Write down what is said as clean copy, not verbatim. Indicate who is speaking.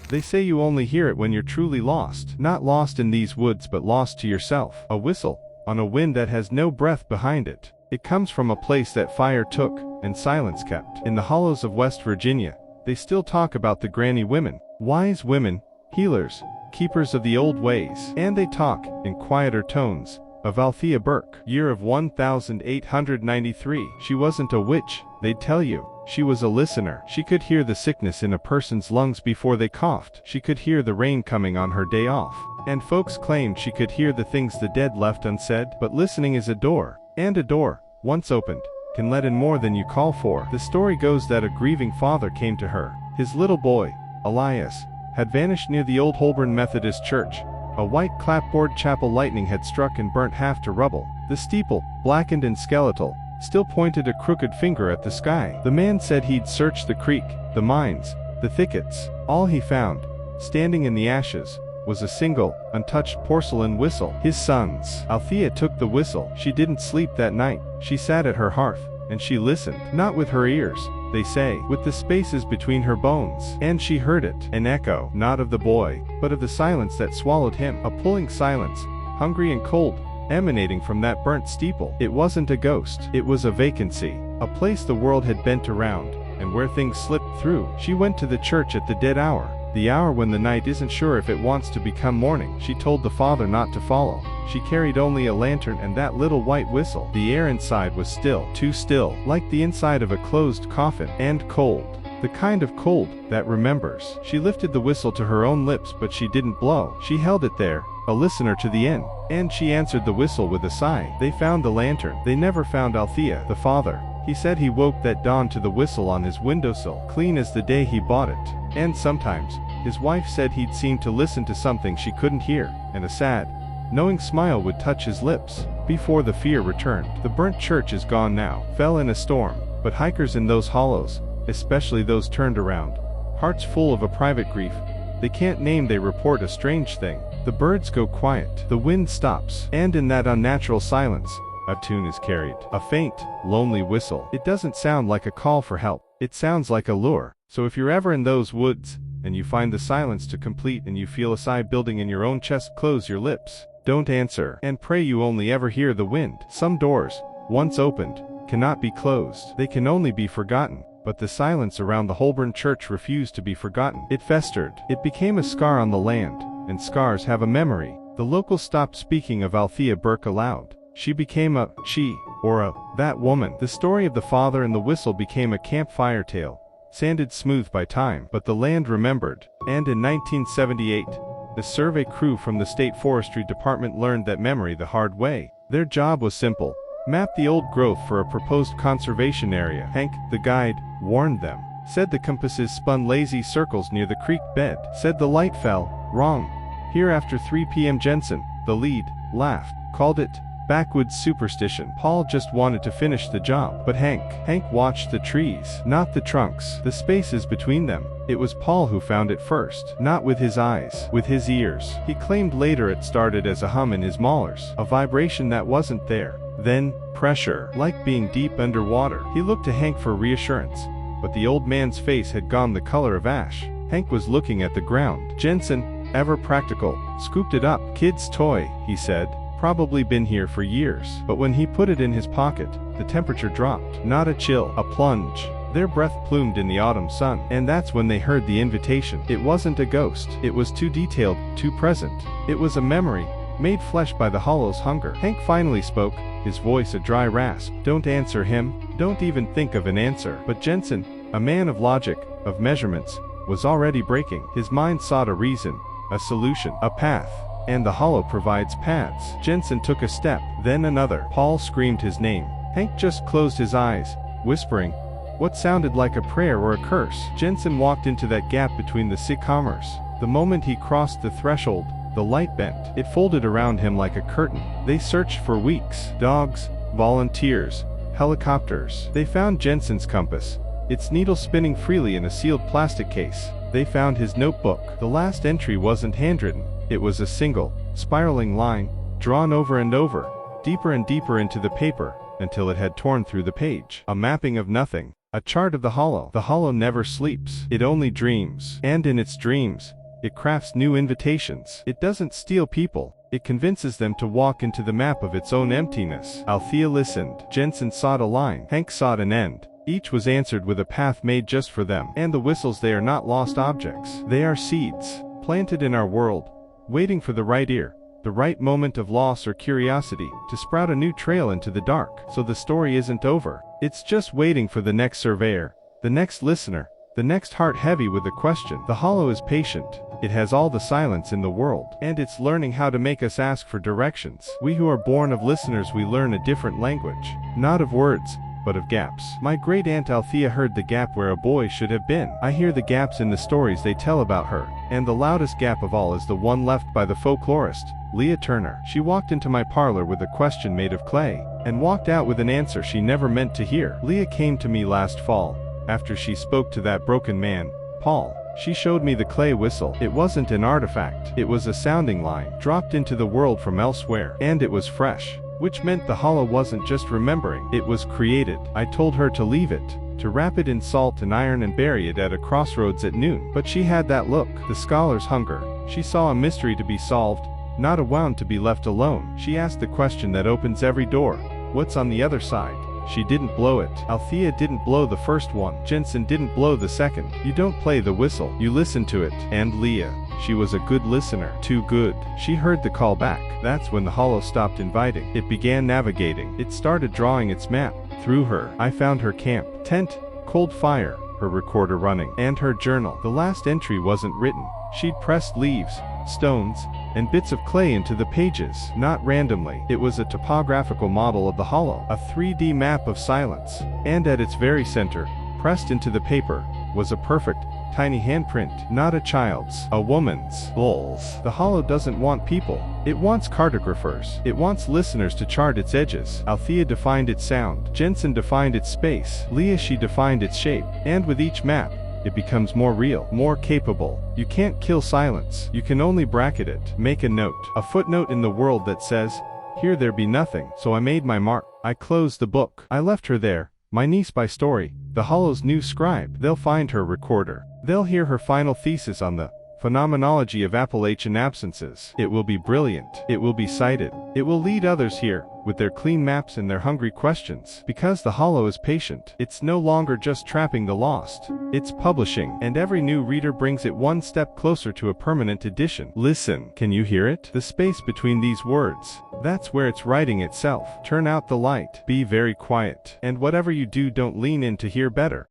Speaker 1: They say you only hear it when you're truly lost. Not lost in these woods but lost to yourself. A whistle, on a wind that has no breath behind it. It comes from a place that fire took, and silence kept. In the hollows of West Virginia, they still talk about the granny women. Wise women, healers, keepers of the old ways. And they talk, in quieter tones, of Althea Burke. Year of 1893. She wasn't a witch, they'd tell you. She was a listener. She could hear the sickness in a person's lungs before they coughed. She could hear the rain coming on her day off. And folks claimed she could hear the things the dead left unsaid. But listening is a door, and a door, once opened, can let in more than you call for. The story goes that a grieving father came to her. His little boy, Elias, had vanished near the old Holborn Methodist Church. A white clapboard chapel lightning had struck and burnt half to rubble. The steeple, blackened and skeletal, still pointed a crooked finger at the sky. The man said he'd searched the creek, the mines, the thickets. All he found, standing in the ashes, was a single, untouched porcelain whistle. His son's. Althea took the whistle. She didn't sleep that night. She sat at her hearth, and she listened. Not with her ears, they say, with the spaces between her bones. And she heard it, an echo, not of the boy, but of the silence that swallowed him. A pulling silence, hungry and cold, emanating from that burnt steeple. It wasn't a ghost. It was a vacancy, a place the world had bent around, and where things slipped through. She went to the church at the dead hour, the hour when the night isn't sure if it wants to become morning. She told the father not to follow. She carried only a lantern and that little white whistle. The air inside was still, too still, like the inside of a closed coffin, and cold. The kind of cold that remembers. She lifted the whistle to her own lips, but she didn't blow. She held it there, a listener to the end, and she answered the whistle with a sigh. They found the lantern. They never found Althea, the father. He said he woke that dawn to the whistle on his windowsill, clean as the day he bought it. And sometimes, his wife said he'd seem to listen to something she couldn't hear, and a sad, knowing smile would touch his lips, before the fear returned. The burnt church is gone now, fell in a storm, but hikers in those hollows, especially those turned around, hearts full of a private grief, they can't name, they report a strange thing. The birds go quiet, the wind stops, and in that unnatural silence, a tune is carried. A faint, lonely whistle. It doesn't sound like a call for help. It sounds like a lure. So if you're ever in those woods, and you find the silence too complete and you feel a sigh building in your own chest, close your lips. Don't answer, and pray you only ever hear the wind. Some doors, once opened, cannot be closed. They can only be forgotten. But the silence around the Holborn church refused to be forgotten. It festered. It became a scar on the land, and scars have a memory. The locals stopped speaking of Althea Burke aloud. She became a she, or a that woman. The story of the father and the whistle became a campfire tale, sanded smooth by time. But the land remembered, and in 1978, the survey crew from the State Forestry Department learned that memory the hard way. Their job was simple: map the old growth for a proposed conservation area. Hank, the guide, warned them. Said the compasses spun lazy circles near the creek bed. Said the light fell wrong here after 3 p.m. Jensen, the lead, laughed, called it backwoods superstition. Paul just wanted to finish the job. But Hank watched the trees, not the trunks, the spaces between them. It was Paul who found it first, not with his eyes, with his ears. He claimed later it started as a hum in his molars, a vibration that wasn't there. Then, pressure, like being deep underwater. He looked to Hank for reassurance, but the old man's face had gone the color of ash. Hank was looking at the ground. Jensen, ever practical, scooped it up. Kid's toy, he said. Probably been here for years. But when he put it in his pocket, the temperature dropped. Not a chill, a plunge. Their breath plumed in the autumn sun. And that's when they heard the invitation. It wasn't a ghost. It was too detailed, too present. It was a memory, made flesh by the hollow's hunger. Hank finally spoke, his voice a dry rasp. Don't answer him. Don't even think of an answer. But Jensen, a man of logic, of measurements, was already breaking. His mind sought a reason, a solution, a path. And the hollow provides paths. Jensen took a step, then another. Paul screamed his name. Hank just closed his eyes, whispering what sounded like a prayer or a curse. Jensen walked into that gap between the sycamores. The moment he crossed the threshold, the light bent. It folded around him like a curtain. They searched for weeks. Dogs, volunteers, helicopters. They found Jensen's compass, its needle spinning freely in a sealed plastic case. They found his notebook. The last entry wasn't handwritten. It was a single, spiraling line, drawn over and over, deeper and deeper into the paper, until it had torn through the page. A mapping of nothing, A chart of the hollow. The hollow never sleeps. It only dreams. And in its dreams, it crafts new invitations. It doesn't steal people. It convinces them to walk into the map of its own emptiness. Althea listened. Jensen sought a line. Hank sought an end. Each was answered with a path made just for them. And the whistles, they are not lost objects. They are seeds, planted in our world, waiting for the right ear, the right moment of loss or curiosity, to sprout a new trail into the dark. So the story isn't over. It's just waiting for the next surveyor, the next listener, the next heart heavy with a question. The hollow is patient. It has all the silence in the world, and it's learning how to make us ask for directions. We who are born of listeners, we learn a different language, not of words, but of gaps. My great aunt Althea heard the gap where a boy should have been. I hear the gaps in the stories they tell about her, and the loudest gap of all is the one left by the folklorist, Leah Turner. She walked into my parlor with a question made of clay, and walked out with an answer she never meant to hear. Leah came to me last fall, after she spoke to that broken man, Paul. She showed me the clay whistle. It wasn't an artifact. It was a sounding line, dropped into the world from elsewhere. And it was fresh, which meant the hollow wasn't just remembering, it was created. I told her to leave it, to wrap it in salt and iron and bury it at a crossroads at noon. But she had that look, the scholar's hunger. She saw a mystery to be solved, not a wound to be left alone. She asked the question that opens every door: what's on the other side? She didn't blow it. Althea didn't blow the first one. Jensen didn't blow the second. You don't play the whistle, you listen to it. And Leah, she was a good listener. Too good. She heard the call back. That's when the hollow stopped inviting. It began navigating. It started drawing its map. Through her, I found her camp, tent, cold fire, her recorder running, and her journal. The last entry wasn't written. She'd pressed leaves, stones, and bits of clay into the pages, not randomly. It was a topographical model of the hollow, a 3D map of silence. And at its very center, pressed into the paper, was a perfect, tiny handprint, not a child's, a woman's. Bulls. The hollow doesn't want people. It wants cartographers. It wants listeners to chart its edges. Althea defined its sound. Jensen defined its space. Leah, she defined its shape. And with each map, it becomes more real, more capable. You can't kill silence. You can only bracket it. Make a note, a footnote in the world that says, "Here there be nothing." So I made my mark. I closed the book. I left her there, my niece by story, the hollow's new scribe. They'll find her recorder. They'll hear her final thesis on the phenomenology of Appalachian absences. It will be brilliant. It will be cited. It will lead others here, with their clean maps and their hungry questions. Because the hollow is patient. It's no longer just trapping the lost. It's publishing, and every new reader brings it one step closer to a permanent edition. Listen. Can you hear it? The space between these words. That's where it's writing itself. Turn out the light. Be very quiet. And whatever you do, don't lean in to hear better.